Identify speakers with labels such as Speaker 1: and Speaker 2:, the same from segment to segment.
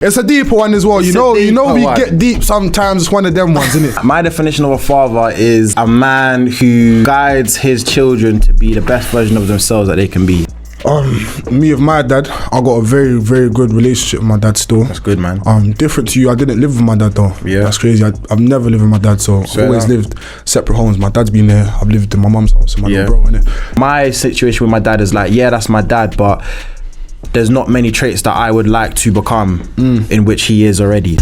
Speaker 1: It's a deeper one as well. You know we get deep sometimes. It's one of them ones, isn't it?
Speaker 2: My definition of a father is a man who guides his children to be the best version of themselves that they can be.
Speaker 1: Me with my dad, I got a very, very good relationship with my dad still.
Speaker 2: That's good, man.
Speaker 1: Different to you, I didn't live with my dad though.
Speaker 2: Yeah.
Speaker 1: That's crazy. I've never lived with my dad, so I've always lived separate homes. My dad's been there. I've lived in my mum's house and my little bro, innit?
Speaker 2: My situation with my dad is like, yeah, that's my dad, but there's not many traits that I would like to become in which he is already.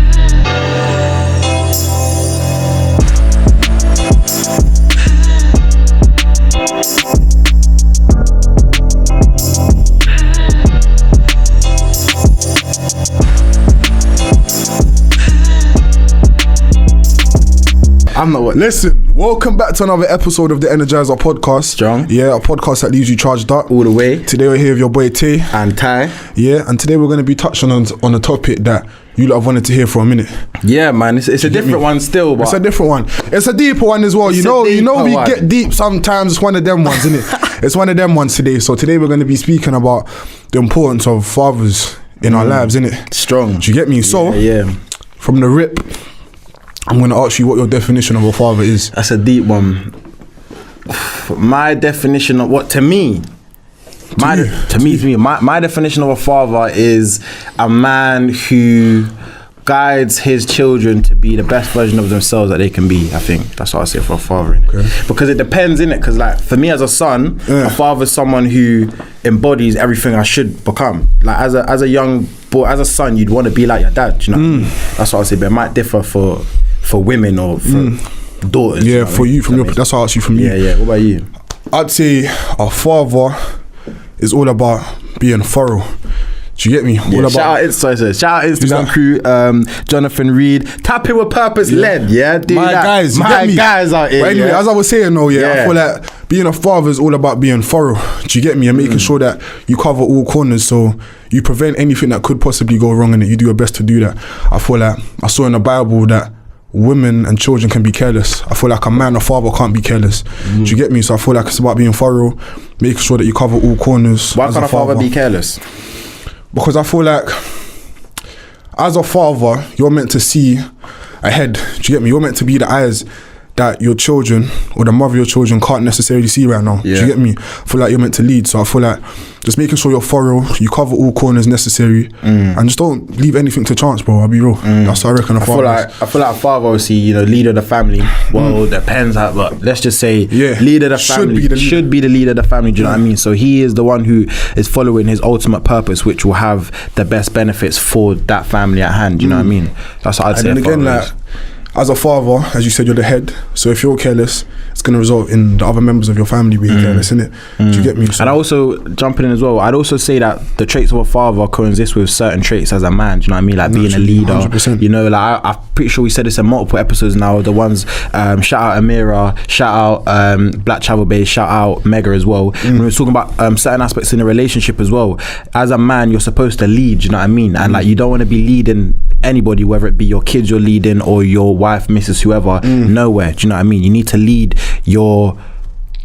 Speaker 1: I'm not what. Listen, welcome back to another episode of the Energizer podcast.
Speaker 2: Strong.
Speaker 1: Yeah, a podcast that leaves you charged up
Speaker 2: all the way.
Speaker 1: Today we're here with your boy Tay
Speaker 2: and Ty.
Speaker 1: Yeah, and today we're going to be touching on a topic that you lot have wanted to hear for a minute.
Speaker 2: Yeah, man, it's a different one still. But
Speaker 1: it's a different one. It's a deeper one as well. You know we get deep sometimes. It's one of them ones, isn't it? It's one of them ones today. So today we're going to be speaking about the importance of fathers in our lives, innit?
Speaker 2: Strong.
Speaker 1: Do you get me? So
Speaker 2: yeah. From
Speaker 1: the rip, I'm going to ask you what your definition of a father is.
Speaker 2: That's a deep one. My definition of what, to me, my definition of a father is a man who guides his children to be the best version of themselves that they can be. I think that's what I say for a father, innit? Okay. Because it depends, innit? Because like for me as a son, a father is someone who embodies everything I should become. Like as a young boy, as a son, you'd want to be like your dad. Do you know? That's what I say. But it might differ for women or for daughters.
Speaker 1: Yeah, for you, from your, that's what I ask you from you.
Speaker 2: Yeah. What about you?
Speaker 1: I'd say a father is all about being thorough. Do you get me?
Speaker 2: Yeah, shout out Instagram crew, Jonathan Reed, Tap It With Purpose led, do
Speaker 1: my
Speaker 2: that.
Speaker 1: guys,
Speaker 2: guys out here.
Speaker 1: But anyway, as I was saying though, I feel like being a father is all about being thorough. Do you get me? And making sure that you cover all corners, so you prevent anything that could possibly go wrong, and you do your best to do that. I feel like I saw in the Bible that women and children can be careless. I feel like a man or father can't be careless. Do you get me? So I feel like it's about being thorough, making sure that you cover all corners.
Speaker 2: Why can't a father be careless?
Speaker 1: Because I feel like as a father, you're meant to see ahead. Do you get me? You're meant to be the eyes that your children or the mother of your children can't necessarily see right now. Do you get me? I feel like you're meant to lead. So I feel like just making sure you're thorough, you cover all corners necessary, and just don't leave anything to chance, bro. I'll be real. That's what I reckon a father is.
Speaker 2: I feel like a father, obviously, leader of the family. Well, depends how, but let's just say leader of the family should be the leader of the family. Do you know what I mean? So he is the one who is following his ultimate purpose, which will have the best benefits for that family at hand. Do you know what I mean? That's what I'd say.
Speaker 1: And then again, as a father, as you said, you're the head. So if you're careless, it's going to result in the other members of your family being careless, innit? Do you get me? So,
Speaker 2: and I also, jumping in as well, I'd also say that the traits of a father coexist with certain traits as a man. Do you know what I mean? Like being a leader. 100%. Like I'm pretty sure we said this in multiple episodes now. The ones, shout out Amira, shout out Black Travel Base, shout out Mega as well. When we're talking about certain aspects in a relationship as well. As a man, you're supposed to lead. Do you know what I mean? And like you don't want to be leading anybody, whether it be your kids you're leading or your wife, missus, whoever, nowhere. Do you know what I mean? You need to lead you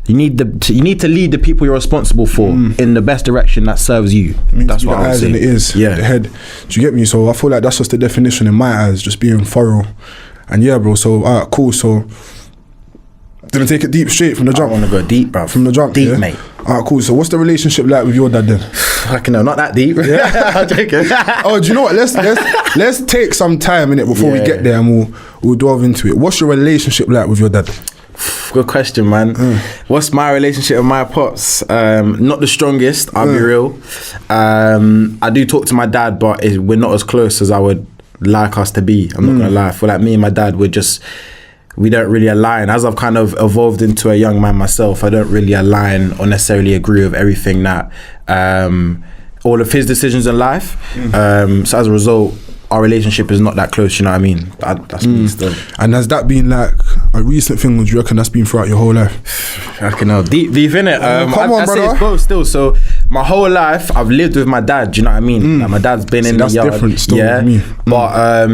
Speaker 2: need to lead the people you're responsible for in the best direction that serves you. That's what I would say.
Speaker 1: And it is the head. Do you get me? So I feel like that's just the definition in my eyes, just being thorough. And bro, so alright, cool. So didn't take it deep straight from the jump.
Speaker 2: I want to go deep, bro.
Speaker 1: From the jump,
Speaker 2: deep, mate.
Speaker 1: Alright, cool. So what's the relationship like with your dad then?
Speaker 2: Fucking hell, not that deep. I'm joking.
Speaker 1: Oh, do you know what? Let's take some time in it before we get there, and we'll delve into it. What's your relationship like with your dad?
Speaker 2: Good question, man. What's my relationship with my pops? Not the strongest, I'll be real. I do talk to my dad, but we're not as close as I would like us to be. I'm not gonna lie. I feel like me and my dad, we don't really align. As I've kind of evolved into a young man myself, I don't really align or necessarily agree with everything that all of his decisions in life. So as a result, our relationship is not that close, you know what I mean? That's me still.
Speaker 1: And has that been like a recent thing, or do you reckon that's been throughout your whole life?
Speaker 2: I can know. Deep in it.
Speaker 1: Come on, brother. Say it's both
Speaker 2: still. So my whole life, I've lived with my dad, do you know what I mean? Like my dad's been in the yard. That's different still with me. But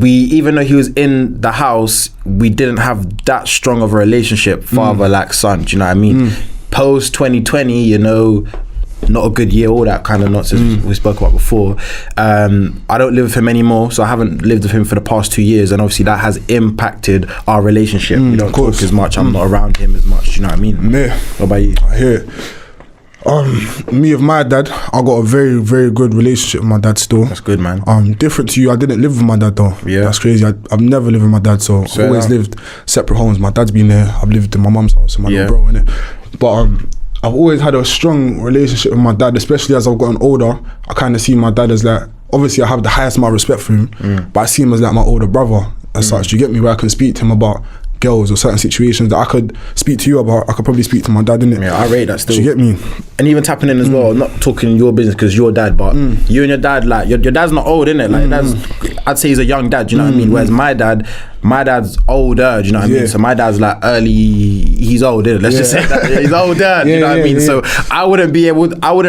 Speaker 2: even though he was in the house, we didn't have that strong of a relationship, father like son, do you know what I mean? Post 2020, not a good year, all that kind of nonsense we spoke about before. I don't live with him anymore, so I haven't lived with him for the past 2 years, and obviously that has impacted our relationship. We don't talk as much. I'm not around him as much. Do you know what I mean?
Speaker 1: Yeah.
Speaker 2: What about you?
Speaker 1: I hear it. Me with my dad, I got a very, very good relationship with my dad still.
Speaker 2: That's good, man.
Speaker 1: Different to you, I didn't live with my dad though.
Speaker 2: Yeah.
Speaker 1: That's crazy. I've never lived with my dad, so I've always lived separate homes. My dad's been there. I've lived in my mum's house and my little bro, innit? But I've always had a strong relationship with my dad, especially as I've gotten older. I kind of see my dad as like, obviously I have the highest amount of respect for him, but I see him as like my older brother as such. Do you get me? Where I can speak to him about girls or certain situations that I could speak to you about, I could probably speak to my dad, innit?
Speaker 2: Yeah, I rate that still.
Speaker 1: Do you get me?
Speaker 2: And even tapping in as well, not talking your business because your dad, but you and your dad, like your dad's not old, innit? Like I'd say he's a young dad, do you know what I mean? Whereas my dad's older, do you know what I mean? So my dad's like he's old, innit? Let's just say that. He's older, do you know what I mean? So I wouldn't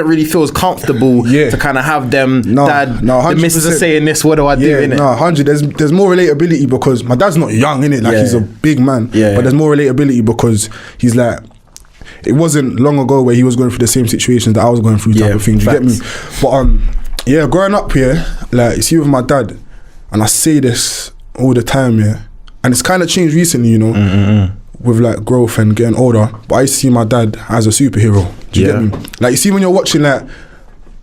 Speaker 2: really feel as comfortable to kind of have them, dad, the missus are saying this, what do I do, innit?
Speaker 1: No, 100, there's more relatability because my dad's not young, innit? Like he's a big man, but there's more relatability because he's like, it wasn't long ago where he was going through the same situations that I was going through, type of thing. Do you get me? But growing up here, like you see with my dad, and I say this all the time, and it's kind of changed recently, you know, with like growth and getting older. But I used to see my dad as a superhero. Do you get me? Like you see when you're watching like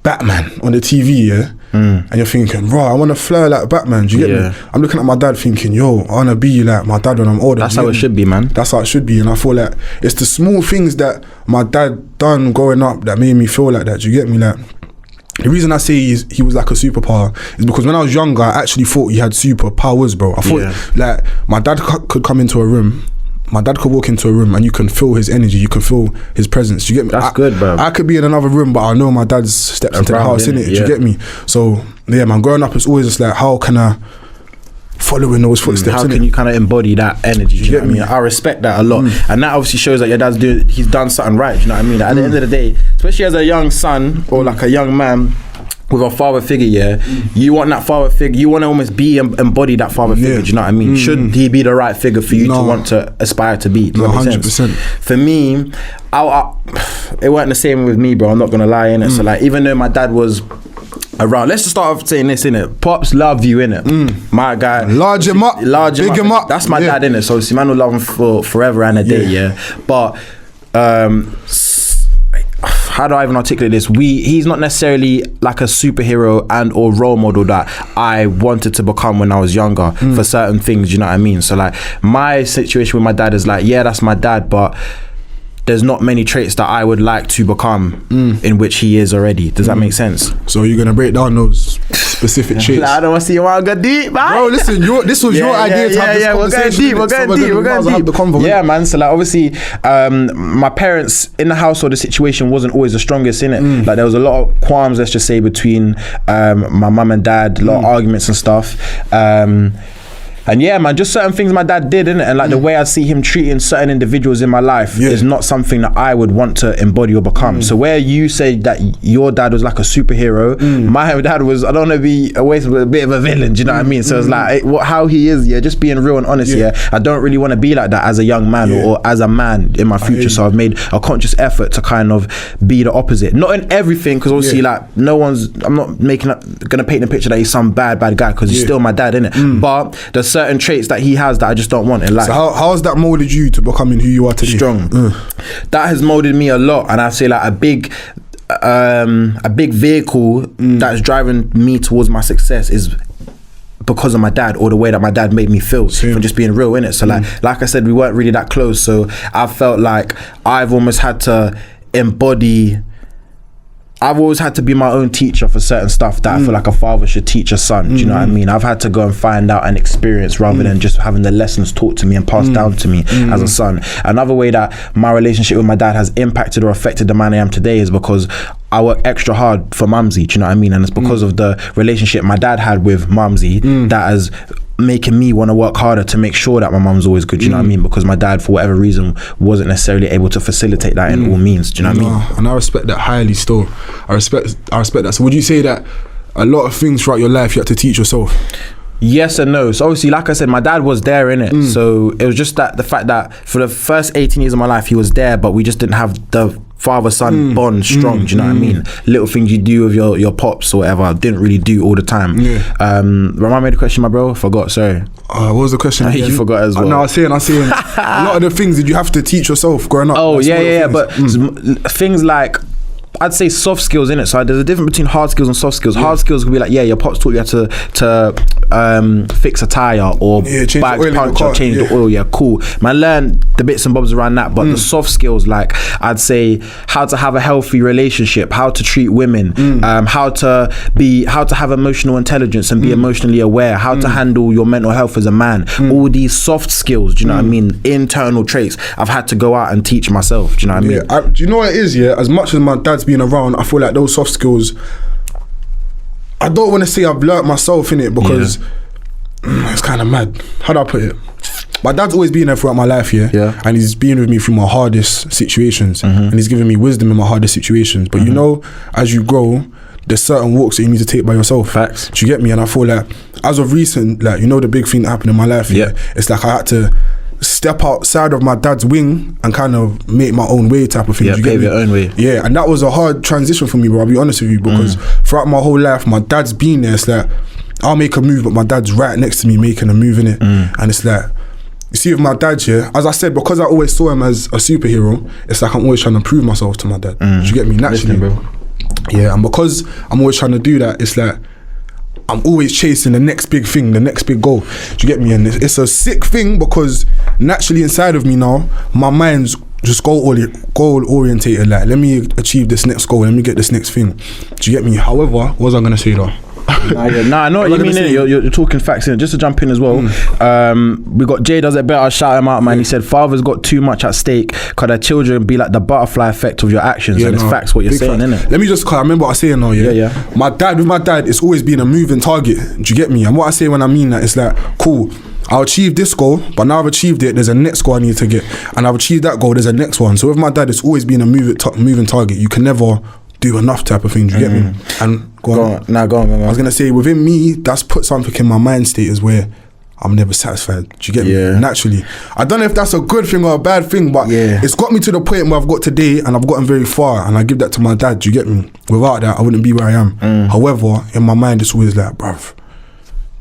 Speaker 1: Batman on the TV, and you're thinking, bro, I want to fly like Batman. Do you get me? I'm looking at my dad thinking, yo, I want to be like my dad when I'm older.
Speaker 2: That's how it should be, man.
Speaker 1: That's how it should be. And I feel like it's the small things that my dad done growing up that made me feel like that. Do you get me? Like, the reason I say he was like a superpower is because when I was younger, I actually thought he had superpowers, bro. I thought like my dad could come into a room. My dad could walk into a room and you can feel his energy, you can feel his presence. Do you get me?
Speaker 2: That's good, bro.
Speaker 1: I could be in another room, but I know my dad's steps into the house, innit? Do you get me? So yeah, man, growing up, it's always just like, how can I follow in those footsteps?
Speaker 2: How can you kind of embody that energy? Do you know what I mean? I respect that a lot, and that obviously shows that your dad's he's done something right. Do you know what I mean? At the end of the day, especially as a young son or like a young man with a father figure, you want that father figure, you want to almost embody that father figure, do you know what I mean? Should he be the right figure for you to want to aspire to be?
Speaker 1: 100%.
Speaker 2: For me, it weren't the same with me, bro, I'm not gonna lie, innit? So like, even though my dad was around, let's just start off saying this, innit? Pops love you, innit? My guy,
Speaker 1: large him up, big him up.
Speaker 2: That's my dad, innit? So man will love him for forever and a day, but how do I even articulate this? He's not necessarily like a superhero and or role model that I wanted to become when I was younger for certain things, you know what I mean? So like, my situation with my dad is like, yeah, that's my dad, but there's not many traits that I would like to become in which he is already. Does that make sense?
Speaker 1: So you're gonna break down those specific traits?
Speaker 2: I don't want to see you want to go deep, man.
Speaker 1: Bro, listen, this was your idea to have this conversation.
Speaker 2: We're going deep. Yeah, man. So like, obviously, my parents in the household, the situation wasn't always the strongest, innit? Like there was a lot of qualms, let's just say, between my mum and dad, a lot of arguments and stuff. And yeah, man, just certain things my dad did, innit? And like the way I see him treating certain individuals in my life is not something that I would want to embody or become. So where you say that your dad was like a superhero, my dad was, I don't want to be a bit of a villain, do you know what I mean? So it's like, how he is, just being real and honest, I don't really want to be like that as a young man or as a man in my future. So I've made a conscious effort to kind of be the opposite. Not in everything, because obviously like I'm not gonna paint the picture that he's some bad guy, because he's still my dad, innit? But there's certain traits that he has that I just don't want in life.
Speaker 1: So how has that molded you to becoming who you are today?
Speaker 2: Strong. That has molded me a lot, and I say like a big vehicle that's driving me towards my success is because of my dad, or the way that my dad made me feel from just being real, innit? So like I said, we weren't really that close, so I felt like I've almost had to embody, I've always had to be my own teacher for certain stuff that I feel like a father should teach a son. Do you know what I mean? I've had to go and find out and experience rather than just having the lessons taught to me and passed down to me as a son. Another way that my relationship with my dad has impacted or affected the man I am today is because I work extra hard for Mumsy, do you know what I mean? And it's because of the relationship my dad had with Mumsy that has making me want to work harder to make sure that my mum's always good, do you know what I mean? Because my dad, for whatever reason, wasn't necessarily able to facilitate that in all means, do you know what I mean?
Speaker 1: And I respect that highly still. I respect that. So would you say that a lot of things throughout your life you had to teach yourself?
Speaker 2: Yes and no. So obviously, like I said, my dad was there, innit? So it was just that the fact that for the first 18 years of my life, he was there, but we just didn't have the father-son bond strong. Do you know what I mean? Little things you do with your pops or whatever, didn't really do all the time. Remind me of the question, my bro. Forgot. Sorry.
Speaker 1: What was the question?
Speaker 2: You forgot as well.
Speaker 1: No, I was saying. A lot of the things that you have to teach yourself growing up.
Speaker 2: Oh yeah. But things like, I'd say soft skills, innit? So there's a difference between hard skills and soft skills. Hard skills could be like, your pops taught you how to fix a tire or bag puncture, change the oil. Yeah, cool. Man, learn the bits and bobs around that. But the soft skills, like I'd say, how to have a healthy relationship, how to treat women, how to have emotional intelligence and be emotionally aware, how to handle your mental health as a man. All these soft skills, do you know what I mean? Internal traits. I've had to go out and teach myself. Do you know what I mean?
Speaker 1: Do you know what it is? Yeah, as much as my dad's been around, I feel like those soft skills, I don't want to say I've learnt myself in it, because it's kind of mad. How do I put it? My dad's always been there throughout my life, and he's been with me through my hardest situations, and he's given me wisdom in my hardest situations. But you know, as you grow, there's certain walks that you need to take by yourself.
Speaker 2: Facts.
Speaker 1: Do you get me? And I feel like, as of recent, like, you know, the big thing that happened in my life, it's like I had to step outside of my dad's wing and kind of make my own way type of thing.
Speaker 2: Yeah, pave your own way.
Speaker 1: Yeah, and that was a hard transition for me, bro, I'll be honest with you, because throughout my whole life, my dad's been there. It's like, I'll make a move, but my dad's right next to me making a move, in it. And it's like, you see with my dad here, as I said, because I always saw him as a superhero, it's like I'm always trying to prove myself to my dad. Do you get me? Naturally.
Speaker 2: Listen, bro.
Speaker 1: Yeah, and because I'm always trying to do that, it's like, I'm always chasing the next big thing, the next big goal. Do you get me? And it's a sick thing, because naturally inside of me now, my mind's just goal orientated. Like, let me achieve this next goal, let me get this next thing. Do you get me? However, what was I gonna say though?
Speaker 2: I know what you mean, innit? You're talking facts, innit? Just to jump in as well, we got Jay Does It Better, shout him out, man. He said fathers got too much at stake because their children be like the butterfly effect of your actions, and it's facts what you're saying, innit?
Speaker 1: Let me just, cause I remember what I was saying now, with my dad, it's always been a moving target. Do you get me? And what I say when I mean that, it's like, cool, I'll achieve this goal, but now I've achieved it, there's a next goal I need to get, and I've achieved that goal, there's a next one. So with my dad, it's always been a moving target. You can never do enough type of thing. Do you get me? And go on.
Speaker 2: I
Speaker 1: was gonna say, within me, that's put something in my mind state is where I'm never satisfied. Do you get me? Naturally, I don't know if that's a good thing or a bad thing, but it's got me to the point where I've got today, and I've gotten very far, and I give that to my dad. Do you get me? Without that, I wouldn't be where I am. However, in my mind, it's always like, bruv,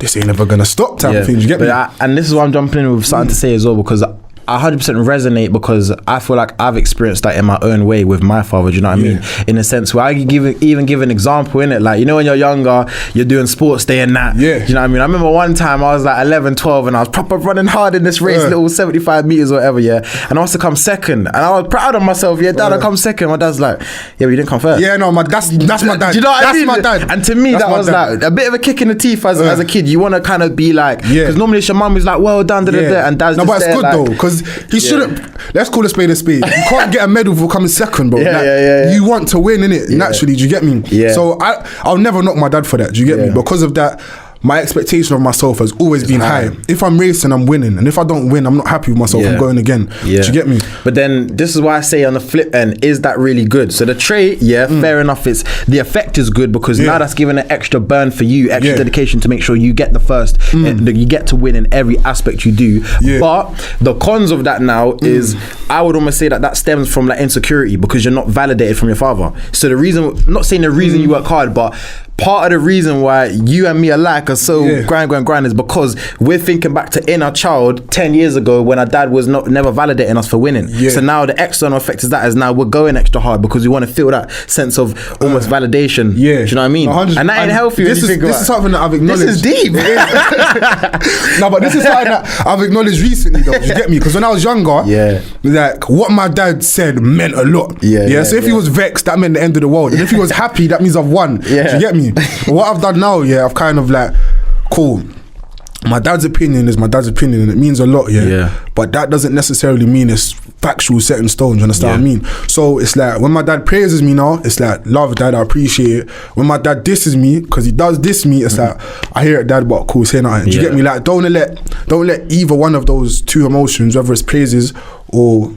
Speaker 1: this ain't never gonna stop type of thing. Do you get me?
Speaker 2: And this is why I'm jumping in with something to say as well, because I 100% resonate, because I feel like I've experienced that in my own way with my father. Do you know what I mean? In a sense where I even give an example, in it, like, you know, when you're younger, you're doing sports day and that. Do you know what I mean? I remember one time I was like 11, 12, and I was proper running hard in this race, little 75 meters or whatever, and I was to come second, and I was proud of myself. Dad, I come second. My dad's like, but you didn't come first.
Speaker 1: No, that's my dad.
Speaker 2: Do you know what I mean?
Speaker 1: My dad.
Speaker 2: And to me, that was like a bit of a kick in the teeth as a kid. You want to kind of be like, because normally it's your mum is like, well done, and dad's
Speaker 1: no,
Speaker 2: just
Speaker 1: but it's
Speaker 2: there,
Speaker 1: good
Speaker 2: like,
Speaker 1: though, because he shouldn't. Let's call a spade a spade. You can't get a medal for coming second, bro. You want to win, innit? Naturally, do you get me? So I'll never knock my dad for that. Do you get me? Because of that, my expectation of myself has always been high. If I'm racing, I'm winning, and if I don't win, I'm not happy with myself. I'm going again. Do you get me?
Speaker 2: But then this is why I say on the flip end, is that really good? So the trait, fair enough. It's the effect is good, because now that's giving an extra burn for you, extra dedication to make sure you get the first, you get to win in every aspect you do. But the cons of that now is, I would almost say that stems from like insecurity, because you're not validated from your father. So the reason, not saying the reason you work hard, but part of the reason why you and me alike are so grind is because we're thinking back to inner child 10 years ago when our dad was never validating us for winning. So now the external effect is now we're going extra hard because we want to feel that sense of almost validation. Do you know what I mean? 100%. And that ain't healthy. This is
Speaker 1: something that I've acknowledged.
Speaker 2: This is deep.
Speaker 1: No, but this is something that I've acknowledged recently though. Do you get me? Because when I was younger, like what my dad said meant a lot. So if he was vexed, that meant the end of the world. And if he was happy, that means I've won. Do you get me? What I've done now, I've kind of like, cool, my dad's opinion is my dad's opinion, and it means a lot, but that doesn't necessarily mean it's factual, set in stone. Do you understand what I mean? So it's like, when my dad praises me now, it's like, love dad, I appreciate it. When my dad disses me, because he does diss me, it's like, I hear it, dad, but cool, say nothing. Do you get me? Like, don't let either one of those two emotions, whether it's praises or,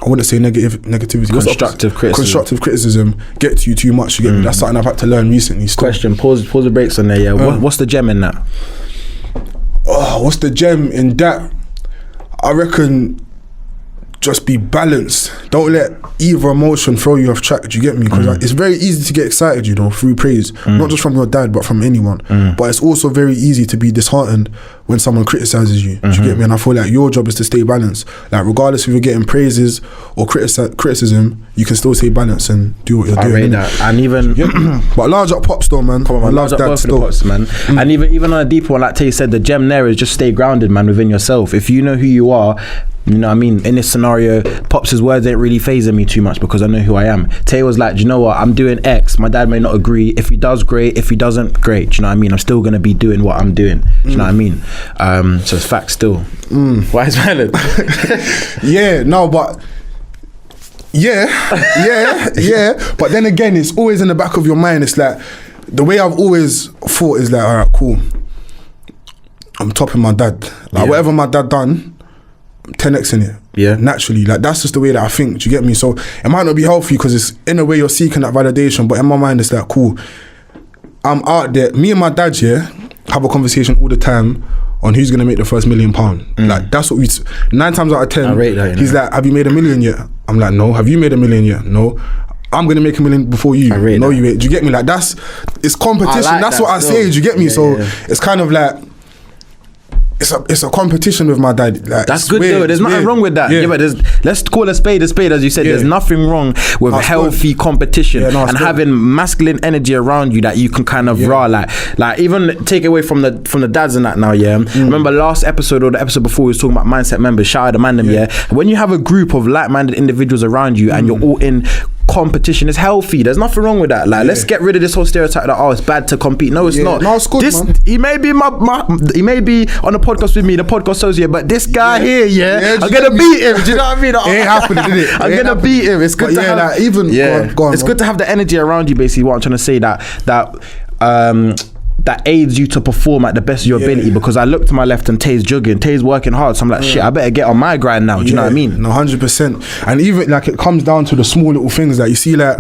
Speaker 1: I wouldn't say negativity. Constructive criticism get to you too much. You get me? That's something I've had to learn recently. Still.
Speaker 2: Question. Pause the brakes on there. What's the gem in that?
Speaker 1: What's the gem in that? I reckon just be balanced. Don't let either emotion throw you off track. Do you get me? Because like, it's very easy to get excited, you know, through praise, not just from your dad, but from anyone. But it's also very easy to be disheartened when someone criticizes you. Do you get me? And I feel like your job is to stay balanced. Like regardless if you're getting praises or criticism, you can still stay balanced and do what you're doing.
Speaker 2: I rate that. And even
Speaker 1: but large up Pops though, man.
Speaker 2: Come on, man. Large up both of the Pops, man. And even on a deeper one, like Tay said, the gem there is just stay grounded, man, within yourself. If you know who you are, you know what I mean? In this scenario, Pops' words ain't really phasing me too much because I know who I am. Tay was like, do you know what? I'm doing X. My dad may not agree. If he does, great. If he doesn't, great. Do you know what I mean? I'm still going to be doing what I'm doing. Do you know what I mean? So it's fact still. Why is Violet?
Speaker 1: Yeah, no, but... Yeah. But then again, it's always in the back of your mind. It's like, the way I've always thought is like, all right, cool. I'm topping my dad. Like, whatever my dad done, 10x in it. Yeah. Naturally. Like, that's just the way that I think. Do you get me? So it might not be healthy because it's in a way you're seeking that validation, but in my mind it's like, cool. I'm out there. Me and my dad, have a conversation all the time on who's gonna make the first £1 million. Like, that's what 9 times out of 10,
Speaker 2: I rate that,
Speaker 1: he's like, have you made $1 million yet? I'm like, no. Have you made $1 million yet? No. I'm gonna make $1 million before you. No, you ain't. Do you get me? Like, it's competition.
Speaker 2: Like
Speaker 1: that's what I say. Do you get me? It's kind of like, it's a competition with my dad. Like,
Speaker 2: that's good though. There's nothing wrong with that. Yeah, but let's call a spade, as you said. There's nothing wrong with healthy competition and having masculine energy around you that you can kind of like even take away from the dads and that now. Remember last episode or the episode before we was talking about mindset members. Shout out to Mandem. When you have a group of like-minded individuals around you and you're all in competition, is healthy. There's nothing wrong with that. Like, let's get rid of this whole stereotype that it's bad to compete. No, it's not.
Speaker 1: No, it's good, man.
Speaker 2: He may be he may be on the podcast with me, the podcast associate, but this guy here, I'm gonna beat him. Do you know what I mean?
Speaker 1: It ain't happening, did it?
Speaker 2: I'm gonna beat him. It's good to have
Speaker 1: like, even go on,
Speaker 2: it's good to have the energy around you. Basically, what I'm trying to say that aids you to perform at the best of your ability. Because I look to my left and Tay's jogging, Tay's working hard, so I'm like, shit, I better get on my grind now. Do you know what I mean?
Speaker 1: No, 100%. And even like, it comes down to the small little things that you see, like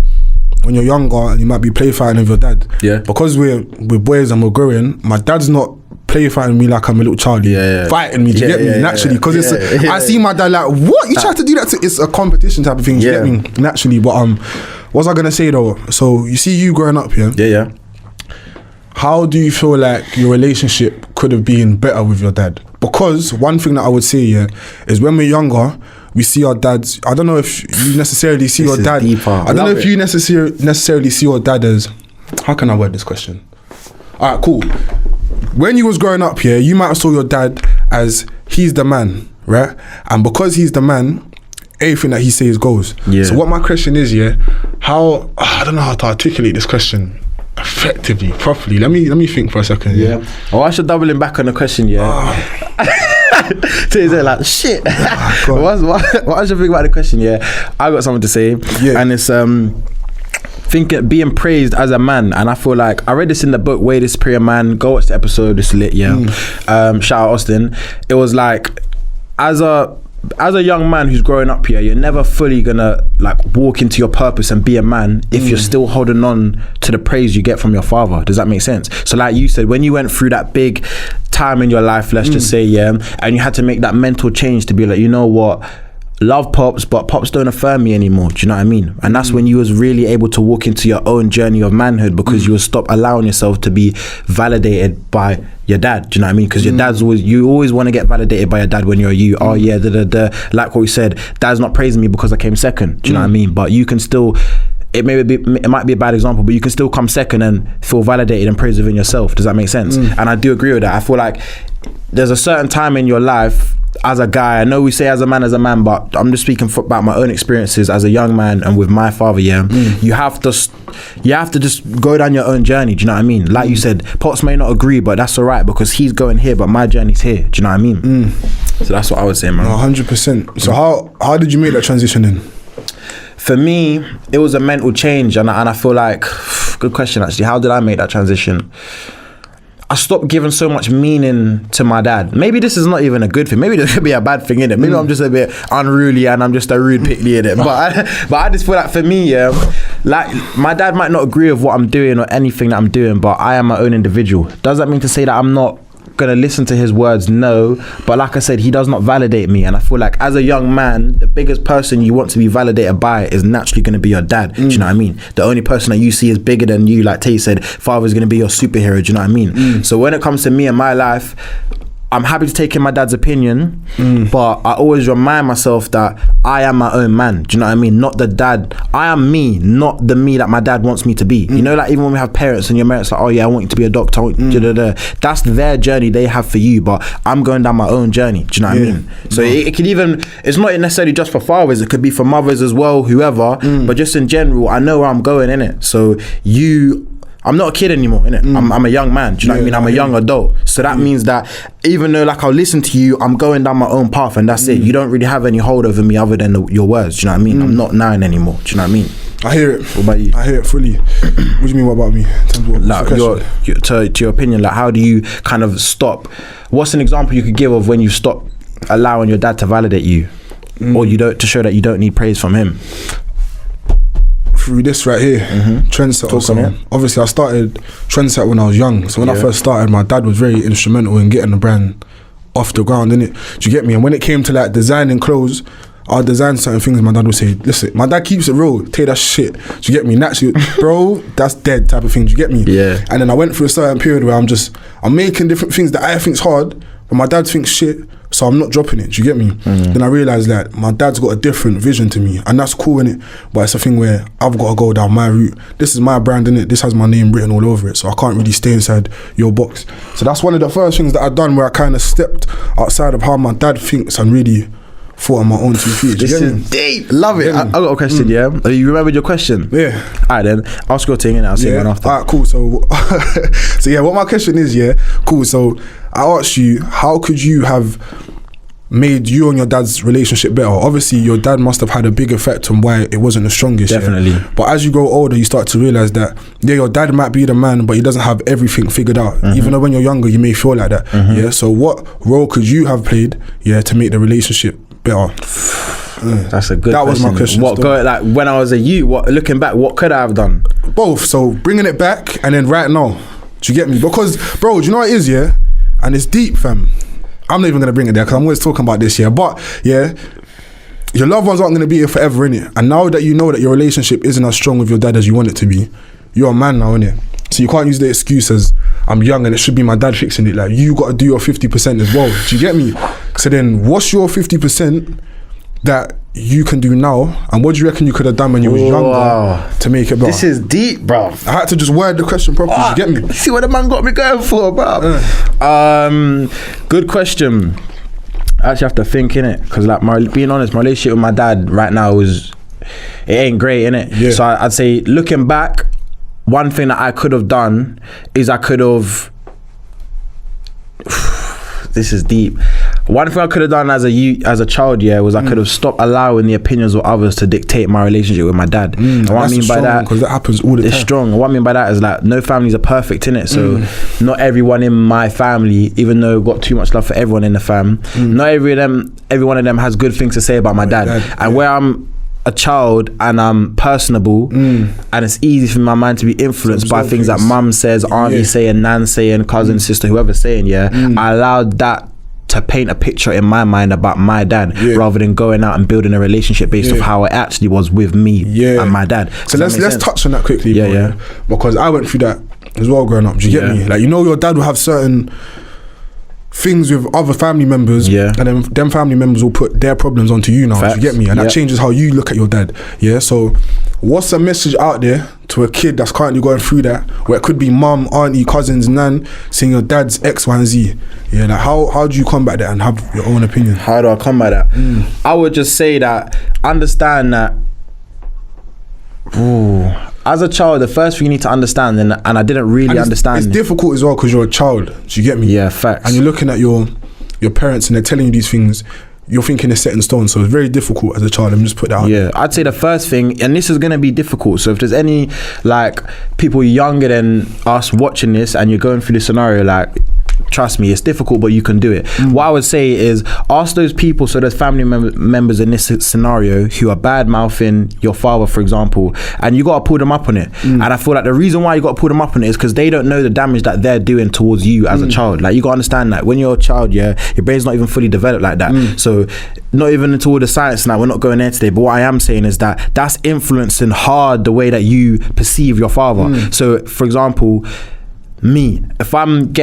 Speaker 1: when you're younger and you might be play fighting with your dad. Because we're boys and we're growing, my dad's not play fighting me like I'm a little child. Fighting me, do you get me? Naturally. Because I see my dad like, what? You try to do that to, it's a competition type of thing, do you get me? Naturally. But what was I gonna say though? So you see you growing up, how do you feel like your relationship could have been better with your dad? Because one thing that I would say, is when we're younger, we see our dads. I don't know if you necessarily see your dad. I don't know if you necessarily see your dad as. How can I word this question? All right, cool. When you was growing up, you might have saw your dad as he's the man, right? And because he's the man, everything that he says goes. So what my question is, how I don't know how to articulate this question effectively, properly. Let me think for a second.
Speaker 2: I should double him back on the question. So he's like, shit. What I should think about the question? I got something to say, and it's being praised as a man. And I feel like I read this in the book Way to Superior Man. Go watch the episode. It's lit. Shout out Austin. It was like, as a young man who's growing up here, you're never fully gonna like walk into your purpose and be a man if you're still holding on to the praise you get from your father. Does that make sense? So like you said, when you went through that big time in your life, let's just say, and you had to make that mental change to be like, you know what, love Pops, but Pops don't affirm me anymore. Do you know what I mean? And that's when you was really able to walk into your own journey of manhood, because you would stop allowing yourself to be validated by your dad. Do you know what I mean? Because your dad's you always want to get validated by your dad when you're you. Oh yeah, like what we said, dad's not praising me because I came second. Do you know what I mean? But you can still, it might be a bad example, but you can still come second and feel validated and praised within yourself. Does that make sense? And I do agree with that. I feel like there's a certain time in your life as a guy, I know we say as a man, but I'm just speaking about my own experiences as a young man and with my father. You have to just go down your own journey. Do you know what I mean? Like you said, Pops may not agree, but that's all right because he's going here, but my journey's here. Do you know what I mean? So that's what I would say, man.
Speaker 1: 100%. So how did you make that transition then?
Speaker 2: For me, it was a mental change, and I feel like, good question actually, how did I make that transition? I stopped giving so much meaning to my dad. Maybe this is not even a good thing. Maybe this could be a bad thing, innit? Maybe I'm just a bit unruly and I'm just a rude pickly, innit? But I just feel like for me, like my dad might not agree with what I'm doing or anything that I'm doing, but I am my own individual. Does that mean to say that I'm not gonna listen to his words? No, but like I said, he does not validate me, and I feel like as a young man, the biggest person you want to be validated by is naturally gonna be your dad. Do you know what I mean? The only person that you see is bigger than you, like Tay said, father's gonna be your superhero. Do you know what I mean? So when it comes to me and my life, I'm happy to take in my dad's opinion, but I always remind myself that I am my own man. Do you know what I mean? Not the dad. I am me, not the me that my dad wants me to be. You know, like even when we have parents and your parents like, oh yeah, I want you to be a doctor. That's their journey they have for you, but I'm going down my own journey. Do you know what I mean? So it could even, it's not necessarily just for fathers, it could be for mothers as well, whoever, but just in general, I know where I'm going, innit? So I'm not a kid anymore, innit? I'm a young man, do you know what I mean? I'm a young adult. So that means that even though like I'll listen to you, I'm going down my own path and that's it. You don't really have any hold over me other than your words, do you know what I mean? I'm not 9 anymore, do you know what I mean?
Speaker 1: I hear it.
Speaker 2: What about you?
Speaker 1: I hear it fully. What do you mean, what about me?
Speaker 2: Like to your opinion, like how do you kind of stop? What's an example you could give of when you stop allowing your dad to validate you? Or you don't, to show that you don't need praise from him?
Speaker 1: Through this right here, Trendset. So obviously I started Trendset when I was young. So when I first started, my dad was very instrumental in getting the brand off the ground, innit? Do you get me? And when it came to like designing clothes, I'll design certain things, my dad would say, listen, my dad keeps it real, take that shit. Do you get me? Naturally, bro, that's dead type of thing. Do you get me? Yeah. And then I went through a certain period where I'm making different things that I think's hard, but my dad thinks shit, so I'm not dropping it. Do you get me? Then I realised that my dad's got a different vision to me, and that's cool, innit? But it's a thing where I've got to go down my route. This is my brand, innit? This has my name written all over it, so I can't really stay inside your box. So that's one of the first things that I've done where I kind of stepped outside of how my dad thinks and really thought on my own 2 feet.
Speaker 2: This is deep. Love it. I got a question, yeah? You remembered your question? Yeah. Alright then, ask your thing and I'll say one after.
Speaker 1: Alright, cool. So yeah, what my question is, cool. So I asked you, how could you have made you and your dad's relationship better? Obviously, your dad must have had a big effect on why it wasn't the strongest.
Speaker 2: Definitely.
Speaker 1: Yeah? But as you grow older, you start to realise that, your dad might be the man, but he doesn't have everything figured out. Even though when you're younger, you may feel like that. Yeah. So what role could you have played, to make the relationship better?
Speaker 2: That's a good question.
Speaker 1: That was my question.
Speaker 2: Like when I was a youth, looking back, what could I have done?
Speaker 1: Both. So bringing it back and then right now. Do you get me? Because, bro, do you know what it is, and it's deep, fam. I'm not even going to bring it there because I'm always talking about this, but your loved ones aren't going to be here forever, innit? And now that you know that your relationship isn't as strong with your dad as you want it to be, you're a man now, innit? So you can't use the excuse as I'm young and it should be my dad fixing it. Like, you got to do your 50% as well. Do you get me? So then what's your 50% that you can do now, and what do you reckon you could have done when you was younger to make it better?
Speaker 2: This is deep, bro.
Speaker 1: I had to just word the question properly. You get me?
Speaker 2: See what the man got me going for, bro. Good question. I actually have to think, innit? Because like being honest, my relationship with my dad right now it ain't great, innit? Yeah. So I'd say looking back, one thing that I could have done is I could have this is deep. One thing I could have done as a child, was I could have stopped allowing the opinions of others to dictate my relationship with my dad. And what I mean by that,
Speaker 1: because that happens all the time.
Speaker 2: It's strong. And what I mean by that is like no families are perfect, innit? So not everyone in my family, even though I've got too much love for everyone in the fam, not every one of them has good things to say about my dad. And where I'm a child and I'm personable, and it's easy for my mind to be influenced by things that mum says, auntie saying, nan saying, cousin, sister, whoever saying, I allowed that to paint a picture in my mind about my dad, rather than going out and building a relationship based off how it actually was with me and my dad.
Speaker 1: So let's touch on that quickly, bro, because I went through that as well growing up. Do you get me? Like, your dad will have certain things with other family members, and then them family members will put their problems onto you now. Facts. Do you get me? And that changes how you look at your dad. So what's a message out there to a kid that's currently going through that, where it could be mum, auntie, cousins, nan, seeing your dad's X, Y, and Z? Like how do you combat that and have your own opinion?
Speaker 2: How do I combat that? I would just say that understand that as a child, the first thing you need to understand, and I didn't really understand.
Speaker 1: It's difficult as well because you're a child. Do you get me?
Speaker 2: Yeah, facts.
Speaker 1: And you're looking at your parents and they're telling you these things. You're thinking it's set in stone, so it's very difficult as a child. Let me just put that out.
Speaker 2: Yeah, I'd say the first thing, and this is going to be difficult, so if there's any like people younger than us watching this and you're going through this scenario, like trust me, it's difficult, but you can do it. What I would say is ask those people, so there's family members in this scenario who are bad mouthing your father, for example, and you got to pull them up on it. And I feel like the reason why you got to pull them up on it is because they don't know the damage that they're doing towards you as a child. Like, you got to understand that when you're a child, your brain's not even fully developed like that. So not even into all the science now, we're not going there today, but what I am saying is that that's influencing hard the way that you perceive your father. So for example, me, if I'm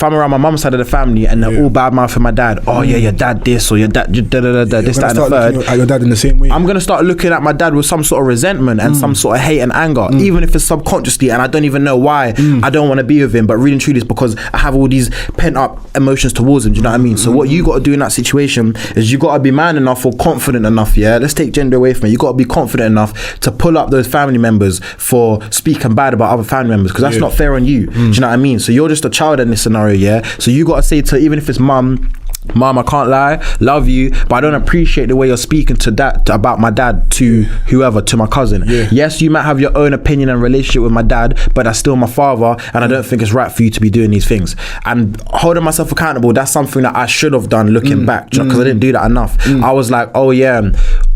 Speaker 2: around my mum's side of the family and they're all bad mouthing my dad, oh yeah, your dad this, or your dad this, that, and the third,
Speaker 1: at your dad in the same way.
Speaker 2: I'm gonna start looking at my dad with some sort of resentment and some sort of hate and anger, even if it's subconsciously, and I don't even know why. I don't want to be with him, but really and truly it's because I have all these pent up emotions towards him. Do you know what I mean? So what you got to do in that situation is you got to be man enough or confident enough. Yeah, let's take gender away from it. You got to be confident enough to pull up those family members for speaking bad about other family members, because that's not fair on you. Do you know what I mean? So you're just a child in this scenario, yeah? So you got to say to, even if it's mum, I can't lie, love you, but I don't appreciate the way you're speaking to that about my dad, to whoever, to my cousin. Yes, you might have your own opinion and relationship with my dad, but that's still my father, and I don't think it's right for you to be doing these things. And holding myself accountable, that's something that I should have done looking back, because I didn't do that enough. I was like, oh yeah,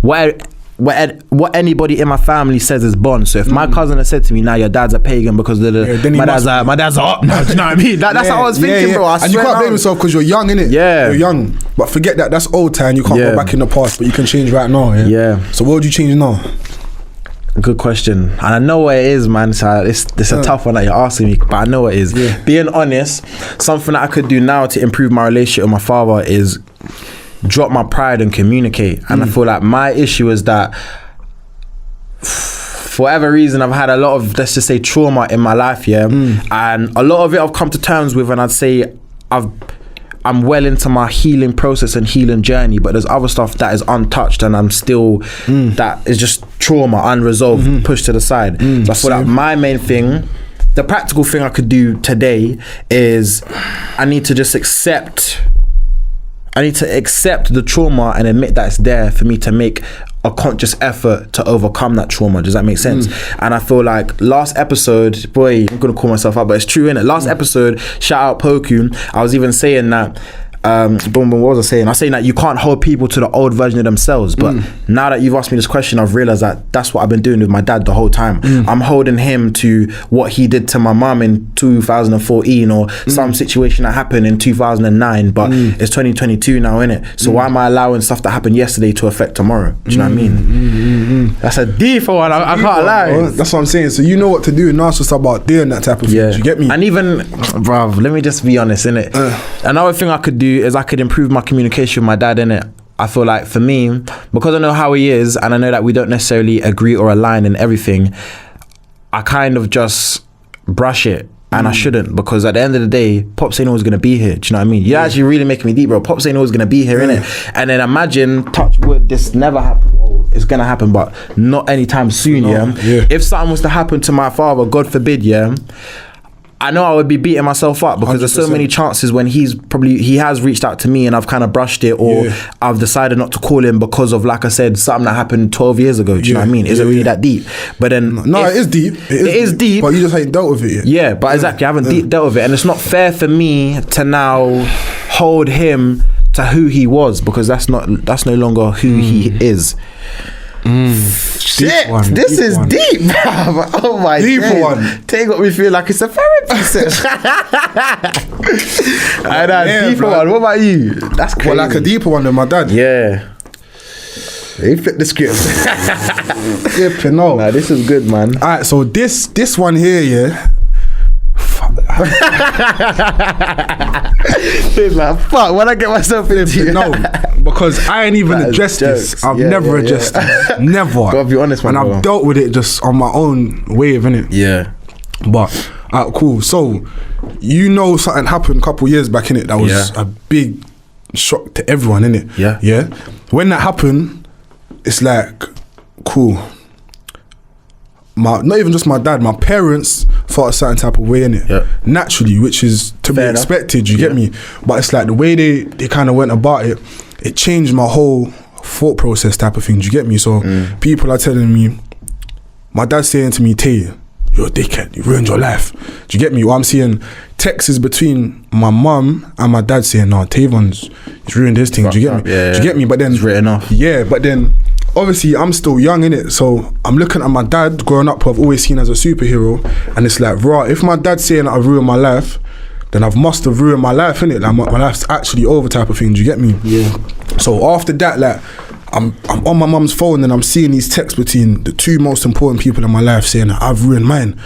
Speaker 2: what anybody in my family says is bond. So if my cousin has said to me, "Now your dad's a pagan because my dad's up," do you know what I mean? That's how I was thinking, bro.
Speaker 1: And you can't blame yourself because you're young, innit?
Speaker 2: Yeah,
Speaker 1: you're young. But forget that. That's old time. You can't go back in the past, but you can change right now. Yeah. So what would you change now?
Speaker 2: Good question, and I know what it is, man. So it's a tough one that you're asking me, but I know what it is. Being honest, something that I could do now to improve my relationship with my father is drop my pride and communicate. And I feel like my issue is that for whatever reason I've had a lot of, let's just say, trauma in my life, and a lot of it I've come to terms with, and I'd say I'm well into my healing process and healing journey, but there's other stuff that is untouched and I'm still that is just trauma, unresolved, pushed to the side. So I feel like my main thing, the practical thing I could do today is I need to accept the trauma and admit that it's there for me to make a conscious effort to overcome that trauma. Does that make sense? And I feel like last episode, boy, I'm gonna call myself out, but it's true, innit? Last episode, shout out Poku, I was even saying that what was I saying? I was saying that you can't hold people to the old version of themselves, but now that you've asked me this question, I've realized that that's what I've been doing with my dad the whole time. I'm holding him to what he did to my mum in 2014 or some situation that happened in 2009, but it's 2022 now, innit? So why am I allowing stuff that happened yesterday to affect tomorrow? Do you know what I mean? That's a deeper one. I can't lie.
Speaker 1: Bro. That's what I'm saying. So you know what to do, and now it's just about doing that type of thing. You get me?
Speaker 2: And even, bruv, let me just be honest, innit? Another thing I could do is I could improve my communication with my dad, innit? I feel like for me, because I know how he is and I know that we don't necessarily agree or align in everything, I kind of just brush it. And I shouldn't, because at the end of the day, Pops ain't always gonna be here. Do you know what I mean? You're actually really making me deep, bro. Pops ain't always gonna be here, innit? And then imagine, touch wood, this never happened. Well, it's gonna happen, but not anytime soon, If something was to happen to my father, God forbid, I know I would be beating myself up, because 100%. There's so many chances when he has reached out to me and I've kind of brushed it, or I've decided not to call him because of, like I said, something that happened 12 years ago. Do you know what I mean? Is it really that deep? But then
Speaker 1: no, it is deep. It is deep. But you just ain't dealt with it yet.
Speaker 2: Yeah, but exactly, I haven't dealt with it, and it's not fair for me to now hold him to who he was, because that's no longer who he is. Shit, this is deep, bruv. Oh my god. Deep one. Take what we feel like it's a therapy session. Deeper one. What about you? That's crazy.
Speaker 1: Well, like a deeper one than my dad.
Speaker 2: Yeah. He flipped the script.
Speaker 1: Flipping no.
Speaker 2: Nah, this is good, man.
Speaker 1: Alright, so this one here,
Speaker 2: He's like, fuck, when I get myself into
Speaker 1: no, because I ain't even addressed this. I've never addressed this. Never.
Speaker 2: Gotta be honest, man.
Speaker 1: And I've dealt with it just on my own wave, innit?
Speaker 2: Yeah.
Speaker 1: But cool. So you know something happened a couple years back, innit? That was a big shock to everyone, innit?
Speaker 2: Yeah.
Speaker 1: Yeah. When that happened, it's like, cool. Not even just my dad, my parents felt a certain type of way, innit? Naturally, which is to be expected, you get me? But it's like the way they kind of went about it, it changed my whole thought process type of thing, do you get me? So people are telling me, my dad's saying to me, Tay, you're a dickhead, you ruined your life. Do you get me? Or I'm seeing texts between my mum and my dad saying, no, Tavon's ruined his thing. Do you get me?
Speaker 2: Yeah,
Speaker 1: do you get me? But then
Speaker 2: it's written off.
Speaker 1: Yeah, but then obviously I'm still young, innit? So I'm looking at my dad growing up, who I've always seen as a superhero, and it's like, raw, if my dad's saying that I've ruined my life, then I must have ruined my life, innit? Like my life's actually over type of thing. Do you get me?
Speaker 2: Yeah.
Speaker 1: So after that, like, I'm on my mum's phone and I'm seeing these texts between the two most important people in my life saying I've ruined mine.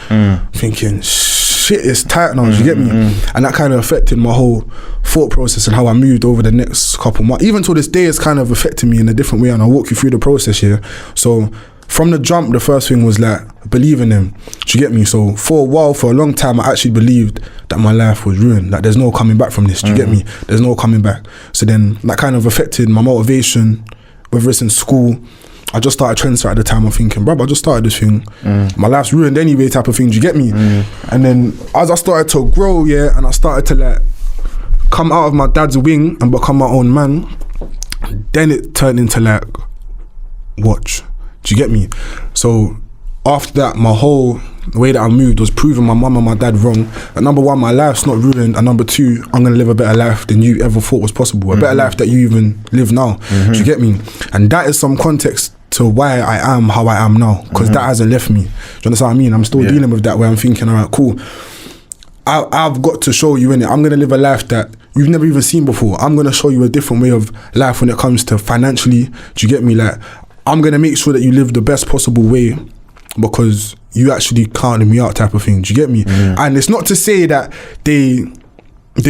Speaker 1: Thinking, shit, it's tight now. Do you get me? And that kind of affected my whole thought process and how I moved over the next couple months. Even to this day, it's kind of affecting me in a different way, and I'll walk you through the process here. So from the jump, the first thing was like, believe in him. Do you get me? So for a while, for a long time, I actually believed that my life was ruined. Like, there's no coming back from this. Do you get me? There's no coming back. So then that kind of affected my motivation, whether it's in school. I just started Trendsetter at the time. I'm thinking, bruv, I just started this thing. My life's ruined anyway type of thing. Do you get me? And then as I started to grow, yeah, and I started to like come out of my dad's wing and become my own man, then it turned into like, watch. Do you get me? So after that, my whole way that I moved was proving my mum and my dad wrong. And number one, my life's not ruined. And number two, I'm going to live a better life than you ever thought was possible. A better life that you even live now. Do you get me? And that is some context to why I am how I am now. Because that hasn't left me. Do you understand what I mean? I'm still dealing with that, where I'm thinking, all right, cool. I've got to show you, innit? I'm going to live a life that you've never even seen before. I'm going to show you a different way of life when it comes to financially. Do you get me? Like, I'm going to make sure that you live the best possible way, because you actually counted me out type of thing. Do you get me? And it's not to say that they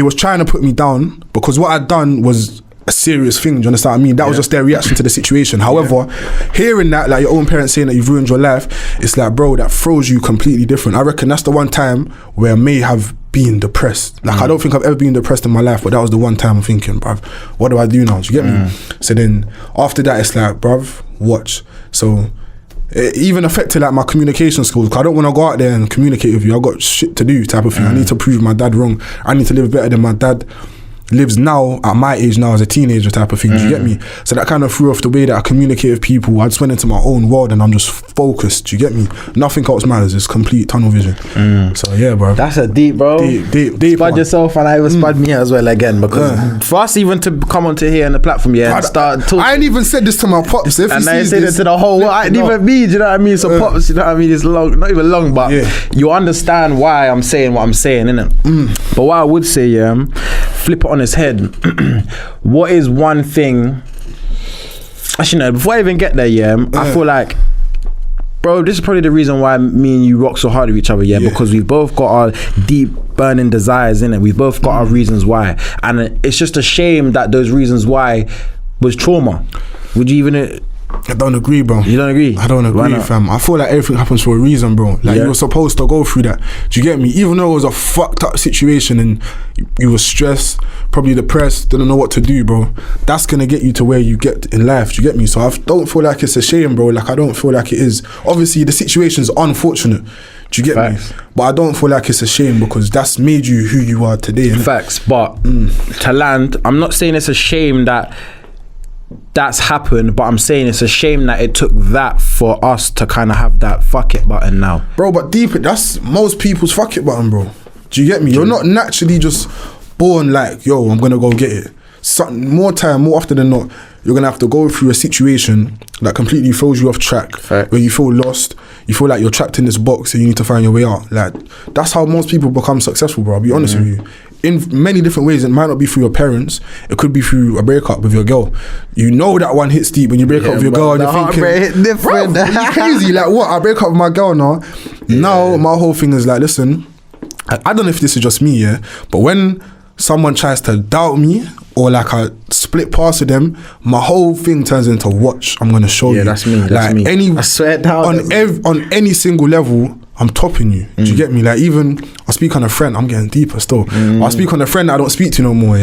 Speaker 1: was trying to put me down, because what I'd done was a serious thing. Do you understand what I mean? That was just their reaction to the situation. However, hearing that, like your own parents saying that you've ruined your life, it's like, bro, that throws you completely different. I reckon that's the one time where I may have been depressed. Like, I don't think I've ever been depressed in my life, but that was the one time I'm thinking, bruv, what do I do now? Do you get me? So then after that, it's like, bruv, watch. So it even affected like my communication skills, because I don't want to go out there and communicate with you. I got shit to do type of thing. I need to prove my dad wrong. I need to live better than my dad lives now at my age now as a teenager type of thing. Do you get me? So that kind of threw off the way that I communicate with people. I just went into my own world and I'm just focused. Do you get me? Nothing else matters. It's complete tunnel vision. So yeah, bro.
Speaker 2: That's a deep, bro.
Speaker 1: Deep
Speaker 2: spud yourself, and I will spud me as well again, because for us even to come onto here on the platform, and start talking.
Speaker 1: I ain't even said this to my pops. If
Speaker 2: and I said it to the whole world. I didn't even mean, do you know what I mean? So pops, you know what I mean? It's long, not even long, but you understand why I'm saying what I'm saying, innit? But what I would say, flip it on his head. What is one thing? Actually, no. Before I even get there, I feel like, bro, this is probably the reason why me and you rock so hard with each other, because we've both got our deep burning desires in it. We've both got our reasons why, and it's just a shame that those reasons why was trauma. Would you even?
Speaker 1: I don't agree, bro.
Speaker 2: You don't agree?
Speaker 1: I don't agree, fam. I feel like everything happens for a reason, bro. Like, you're supposed to go through that. Do you get me? Even though it was a fucked up situation and you were stressed, probably depressed, didn't know what to do, bro, that's gonna get you to where you get in life. Do you get me? So I don't feel like it's a shame, bro. Like, I don't feel like it is. Obviously, the situation's unfortunate. Do you get me? But I don't feel like it's a shame, because that's made you who you are today. Innit?
Speaker 2: Facts. But to land, I'm not saying it's a shame that that's happened, but I'm saying it's a shame that it took that for us to kind of have that fuck it button now,
Speaker 1: bro. But deep it, that's most people's fuck it button, bro. Do you get me? You're not naturally just born like, yo, I'm gonna go get it. More often than not, you're gonna have to go through a situation that completely throws you off track, where you feel lost, you feel like you're trapped in this box and you need to find your way out. Like, that's how most people become successful, bro. I'll be honest with you. In many different ways. It might not be through your parents, it could be through a breakup with your girl. You know that one hits deep when you break up with your girl, and you're thinking, hit different. Bro, you crazy. Like, what? I break up with my girl now. Now my whole thing is like, listen, I don't know if this is just me, but when someone tries to doubt me, or like I split past with them, my whole thing turns into, watch, I'm gonna show you.
Speaker 2: That's me.
Speaker 1: That's
Speaker 2: me.
Speaker 1: I swear down. On any single level, I'm topping you. Do you get me? Like, even I speak on a friend, I'm getting deeper still. I speak on a friend that I don't speak to no more.